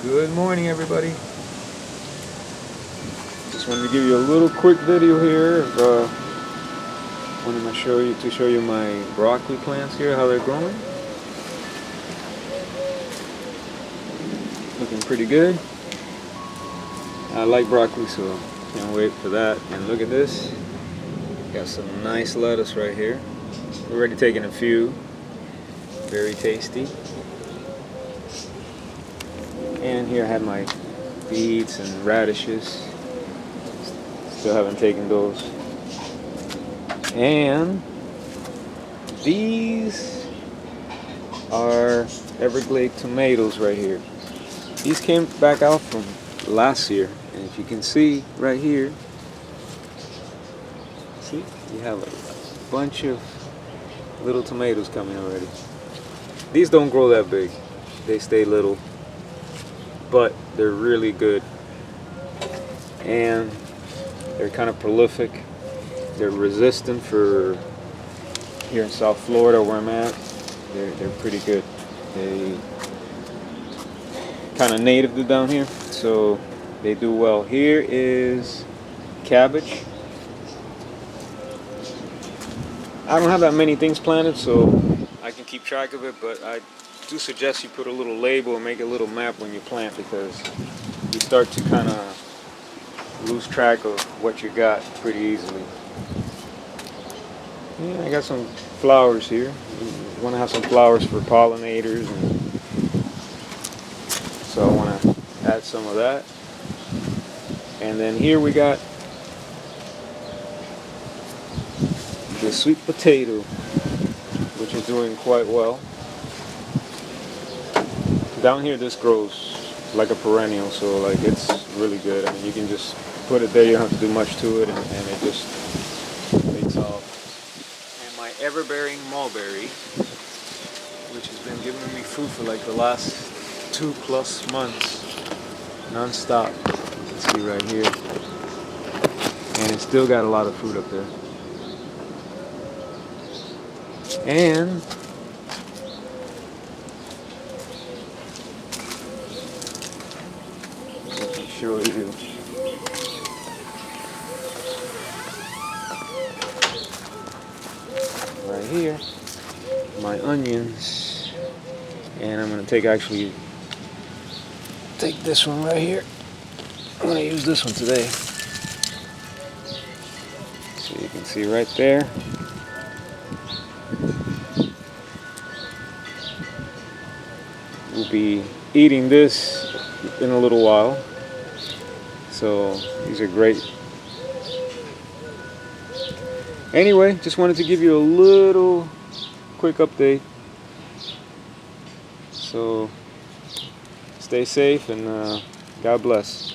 Good morning, everybody. Just wanted to give you a little quick video here of wanted to show you my broccoli plants here, how they're growing. Looking pretty good. I like broccoli, so can't wait for that. And look at this. Got some nice lettuce right here. We're already taking a few. Very tasty. And here I have my beets and radishes. Still haven't taken those. And these are Everglades Tomatoes right here. These came back out from last year, and if you can see right here, see, you have a bunch of little tomatoes coming already. These don't grow that big, they stay little, but they're really good, and they're kind of prolific. They're resistant for here in South Florida where I'm at. They're pretty good. They kind of native to down here, so they do well. Here is cabbage. I don't have that many things planted, so I can keep track of it, but I do suggest you put a little label and make a little map when you plant, because you start to kind of lose track of what you got pretty easily. Yeah, I got some flowers here. You want to have some flowers for pollinators, and so I want to add some of that. And then here we got the sweet potato, which is doing quite well. Down here this grows like a perennial, so like it's really good. I mean, you can just put it there, you don't have to do much to it, and it just takes off. And my ever-bearing mulberry, which has been giving me fruit for like the last 2+ months non-stop. You can see right here, and it's still got a lot of fruit up there. And let me show you. Right here, my onions, and I'm gonna take this one right here. I'm gonna use this one today. So you can see right there. We'll be eating this in a little while. So these are great. Anyway, just wanted to give you a little quick update. So stay safe and God bless.